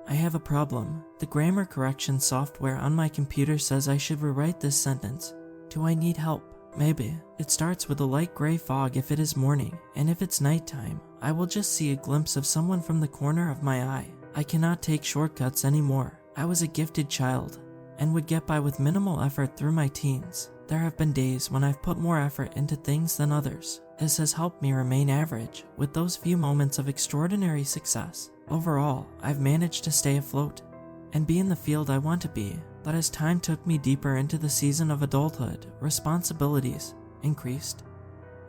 I have a problem. The grammar correction software on my computer says I should rewrite this sentence. Do I need help? Maybe. It starts with a light gray fog if it is morning, and if it's nighttime, I will just see a glimpse of someone from the corner of my eye. I cannot take shortcuts anymore. I was a gifted child, and would get by with minimal effort through my teens. There have been days when I've put more effort into things than others. This has helped me remain average, with those few moments of extraordinary success. Overall, I've managed to stay afloat and be in the field I want to be, but as time took me deeper into the season of adulthood, responsibilities increased,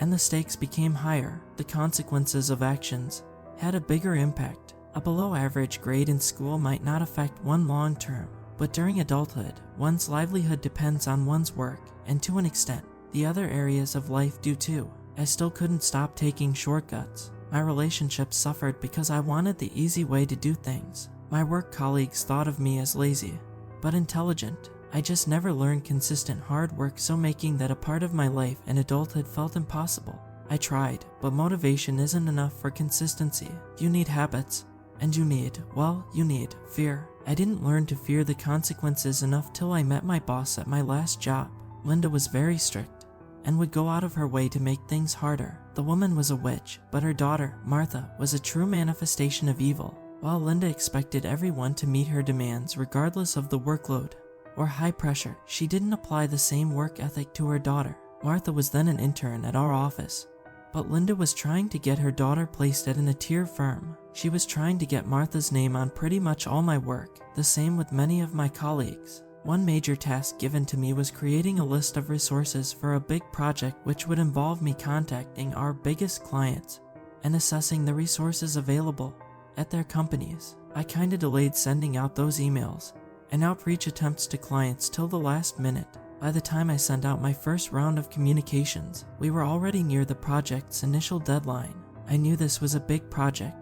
and the stakes became higher. The consequences of actions had a bigger impact. A below-average grade in school might not affect one long-term, but during adulthood, one's livelihood depends on one's work, and to an extent, the other areas of life do too. I still couldn't stop taking shortcuts. My relationships suffered because I wanted the easy way to do things. My work colleagues thought of me as lazy, but intelligent. I just never learned consistent hard work, so making that a part of my life in adulthood felt impossible. I tried, but motivation isn't enough for consistency. You need habits, and you need fear. I didn't learn to fear the consequences enough till I met my boss at my last job. Linda was very strict, and would go out of her way to make things harder. The woman was a witch, but her daughter, Martha, was a true manifestation of evil. While Linda expected everyone to meet her demands regardless of the workload or high pressure, she didn't apply the same work ethic to her daughter. Martha was then an intern at our office, but Linda was trying to get her daughter placed at an A-tier firm. She was trying to get Martha's name on pretty much all my work, the same with many of my colleagues. One major task given to me was creating a list of resources for a big project, which would involve me contacting our biggest clients and assessing the resources available at their companies. I kinda delayed sending out those emails and outreach attempts to clients till the last minute. By the time I sent out my first round of communications, we were already near the project's initial deadline. I knew this was a big project,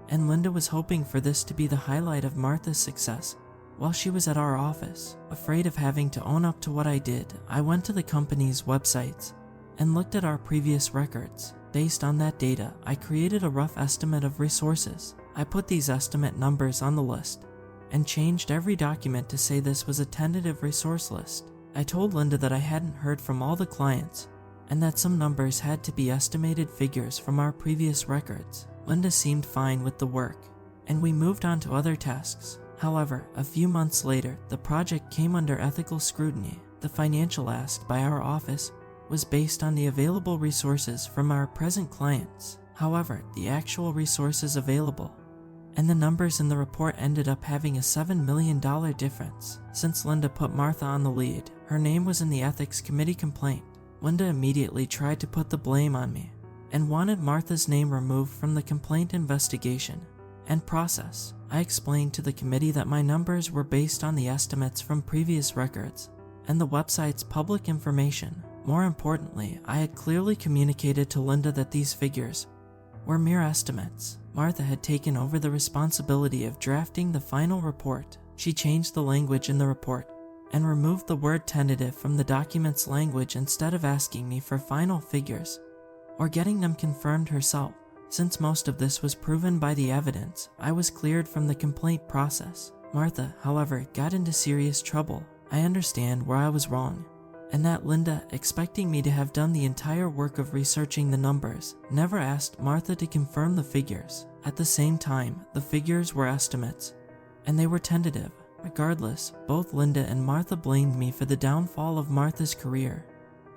and Linda was hoping for this to be the highlight of Martha's success. While she was at our office, afraid of having to own up to what I did, I went to the company's websites and looked at our previous records. Based on that data, I created a rough estimate of resources. I put these estimate numbers on the list and changed every document to say this was a tentative resource list. I told Linda that I hadn't heard from all the clients and that some numbers had to be estimated figures from our previous records. Linda seemed fine with the work, and we moved on to other tasks. However, a few months later, the project came under ethical scrutiny. The financial ask by our office was based on the available resources from our present clients. However, the actual resources available and the numbers in the report ended up having a $7 million difference. Since Linda put Martha on the lead, her name was in the ethics committee complaint. Linda immediately tried to put the blame on me and wanted Martha's name removed from the complaint investigation and process. I explained to the committee that my numbers were based on the estimates from previous records and the website's public information. More importantly, I had clearly communicated to Linda that these figures were mere estimates. Martha had taken over the responsibility of drafting the final report. She changed the language in the report and removed the word tentative from the document's language instead of asking me for final figures or getting them confirmed herself. Since most of this was proven by the evidence, I was cleared from the complaint process. Martha, however, got into serious trouble. I understand where I was wrong, and that Linda, expecting me to have done the entire work of researching the numbers, never asked Martha to confirm the figures. At the same time, the figures were estimates, and they were tentative. Regardless, both Linda and Martha blamed me for the downfall of Martha's career,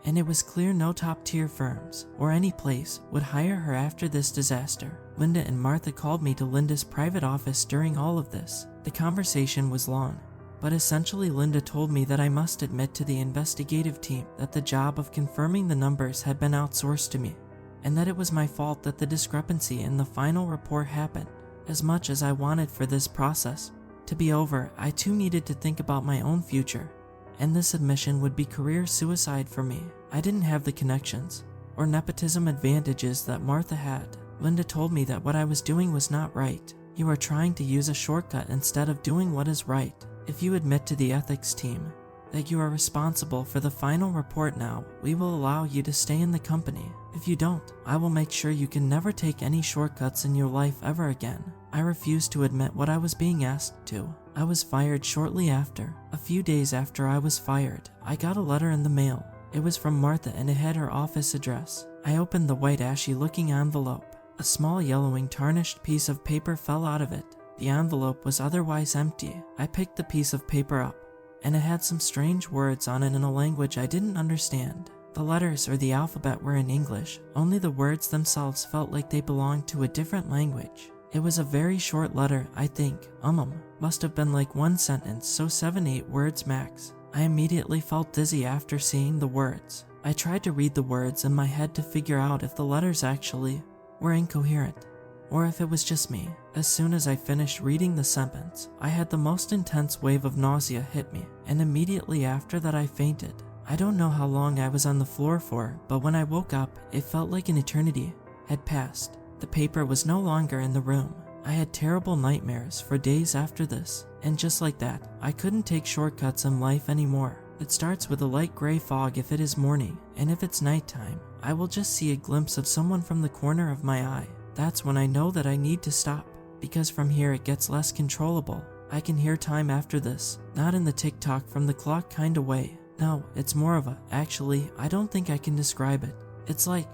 and it was clear no top-tier firms or any place would hire her after this disaster. Linda and Martha called me to Linda's private office during all of this. The conversation was long, but essentially Linda told me that I must admit to the investigative team that the job of confirming the numbers had been outsourced to me, and that it was my fault that the discrepancy in the final report happened. As much as I wanted for this process to be over, I too needed to think about my own future, and this admission would be career suicide for me. I didn't have the connections or nepotism advantages that Martha had. Linda told me that what I was doing was not right. You are trying to use a shortcut instead of doing what is right. If you admit to the ethics team that you are responsible for the final report now. We will allow you to stay in the company. If you don't, I will make sure you can never take any shortcuts in your life ever again. I refused to admit what I was being asked to. I was fired shortly after. A few days after I was fired, I got a letter in the mail. It was from Martha and it had her office address. I opened the white ashy-looking envelope. A small yellowing tarnished piece of paper fell out of it. The envelope was otherwise empty. I picked the piece of paper up, and it had some strange words on it in a language I didn't understand. The letters or the alphabet were in English, only the words themselves felt like they belonged to a different language. It was a very short letter, I think. Must have been like one sentence, so 7-8 words max. I immediately felt dizzy after seeing the words. I tried to read the words in my head to figure out if the letters actually were incoherent, or if it was just me. As soon as I finished reading the sentence, I had the most intense wave of nausea hit me, and immediately after that I fainted. I don't know how long I was on the floor for, but when I woke up, it felt like an eternity had passed. The paper was no longer in the room. I had terrible nightmares for days after this, and just like that, I couldn't take shortcuts in life anymore. It starts with a light gray fog if it is morning, and if it's nighttime, I will just see a glimpse of someone from the corner of my eye. That's when I know that I need to stop, because from here it gets less controllable. I can hear time after this, not in the tick-tock from the clock kinda way. No, it's more of a, actually, I don't think I can describe it. It's like,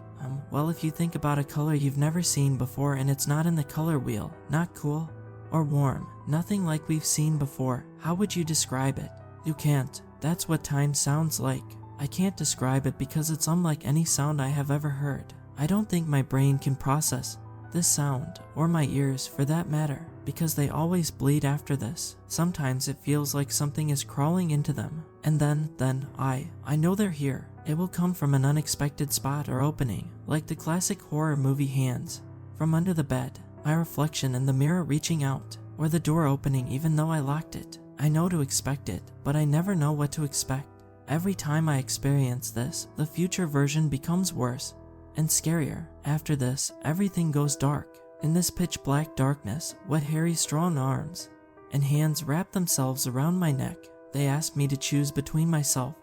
well, if you think about a color you've never seen before and it's not in the color wheel, not cool or warm, nothing like we've seen before, how would you describe it? You can't. That's what time sounds like. I can't describe it because it's unlike any sound I have ever heard. I don't think my brain can process this sound, or my ears for that matter, because they always bleed after this. Sometimes it feels like something is crawling into them, and then I know they're here. It will come from an unexpected spot or opening, like the classic horror movie Hands, from under the bed, my reflection in the mirror reaching out, or the door opening even though I locked it. I know to expect it, but I never know what to expect. Every time I experience this, the future version becomes worse and scarier. After this, everything goes dark. In this pitch black darkness, what hairy strong arms and hands wrap themselves around my neck. They ask me to choose between myself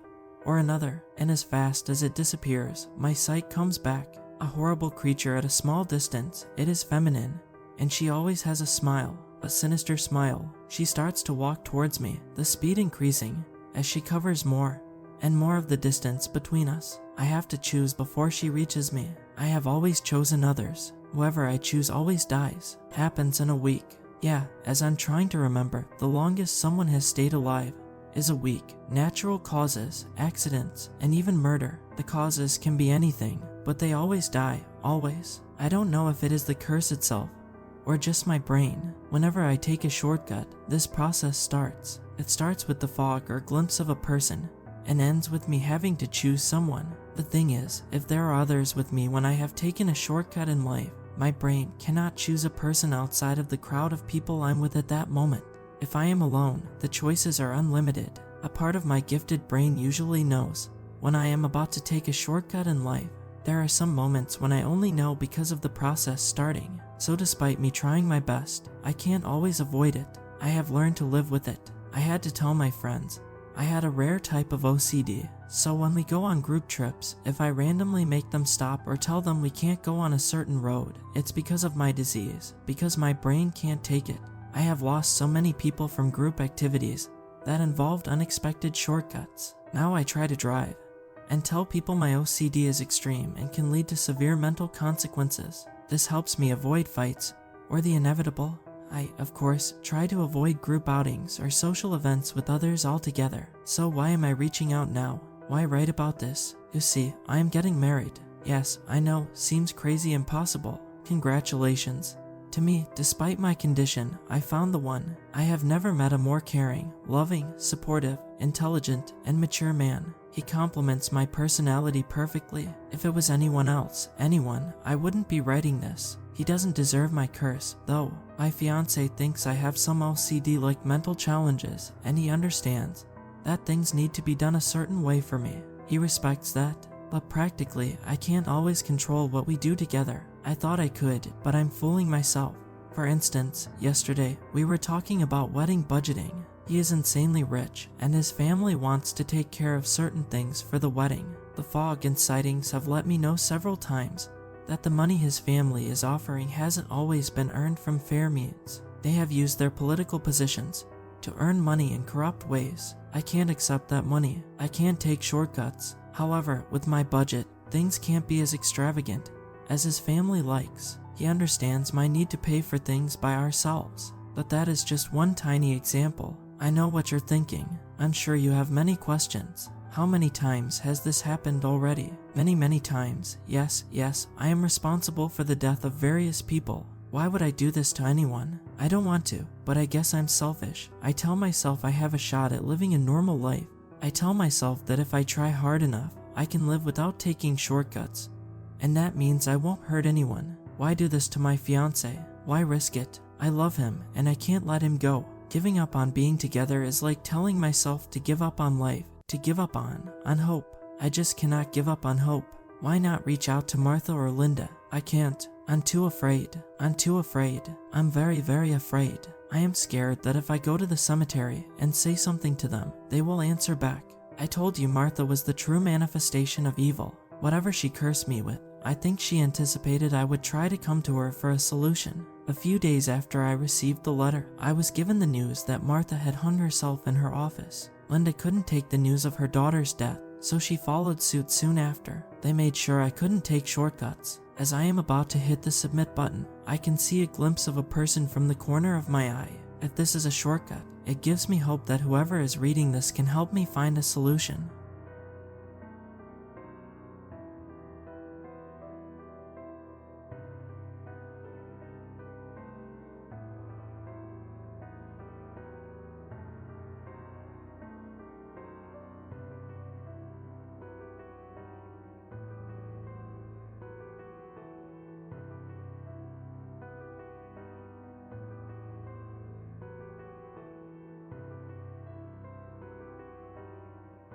or another, and as fast as it disappears, my sight comes back. A horrible creature at a small distance. It is feminine, and she always has a smile, a sinister smile. She starts to walk towards me, the speed increasing as she covers more and more of the distance between us. I have to choose before she reaches me. I have always chosen others. Whoever I choose always dies. Happens in a week. Yeah, as I'm trying to remember, the longest someone has stayed alive is a week. Natural causes, accidents, and even murder. The causes can be anything, but they always die, always. I don't know if it is the curse itself, or just my brain. Whenever I take a shortcut, this process starts. It starts with the fog or glimpse of a person, and ends with me having to choose someone. The thing is, if there are others with me when I have taken a shortcut in life, my brain cannot choose a person outside of the crowd of people I'm with at that moment. If I am alone, the choices are unlimited. A part of my gifted brain usually knows when I am about to take a shortcut in life. There are some moments when I only know because of the process starting. So despite me trying my best, I can't always avoid it. I have learned to live with it. I had to tell my friends I had a rare type of OCD, so when we go on group trips, if I randomly make them stop or tell them we can't go on a certain road, it's because of my disease, because my brain can't take it. I have lost so many people from group activities that involved unexpected shortcuts. Now I try to drive and tell people my OCD is extreme and can lead to severe mental consequences. This helps me avoid fights or the inevitable. I, of course, try to avoid group outings or social events with others altogether. So why am I reaching out now? Why write about this? You see, I am getting married. Yes, I know, seems crazy impossible. Congratulations. To me, despite my condition, I found the one. I have never met a more caring, loving, supportive, intelligent, and mature man. He complements my personality perfectly. If it was anyone else, anyone, I wouldn't be writing this. He doesn't deserve my curse, though. My fiance thinks I have some OCD-like mental challenges, and he understands that things need to be done a certain way for me. He respects that, but practically, I can't always control what we do together. I thought I could, but I'm fooling myself. For instance, yesterday, we were talking about wedding budgeting. He is insanely rich, and his family wants to take care of certain things for the wedding. The fog and sightings have let me know several times that the money his family is offering hasn't always been earned from fair means. They have used their political positions to earn money in corrupt ways. I can't accept that money. I can't take shortcuts. However, with my budget, things can't be as extravagant as his family likes. He understands my need to pay for things by ourselves. But that is just one tiny example. I know what you're thinking. I'm sure you have many questions. How many times has this happened already? Many times. Yes, I am responsible for the death of various people. Why would I do this to anyone? I don't want to, but I guess I'm selfish. I tell myself I have a shot at living a normal life. I tell myself that if I try hard enough, I can live without taking shortcuts. And that means I won't hurt anyone. Why do this to my fiancé? Why risk it? I love him, and I can't let him go. Giving up on being together is like telling myself to give up on life, to give up on hope. I just cannot give up on hope. Why not reach out to Martha or Linda? I can't. I'm too afraid. I'm very afraid. I am scared that if I go to the cemetery and say something to them, they will answer back. I told you Martha was the true manifestation of evil. Whatever she cursed me with, I think she anticipated I would try to come to her for a solution. A few days after I received the letter, I was given the news that Martha had hung herself in her office. Linda couldn't take the news of her daughter's death, so she followed suit soon after. They made sure I couldn't take shortcuts. As I am about to hit the submit button, I can see a glimpse of a person from the corner of my eye. If this is a shortcut, it gives me hope that whoever is reading this can help me find a solution.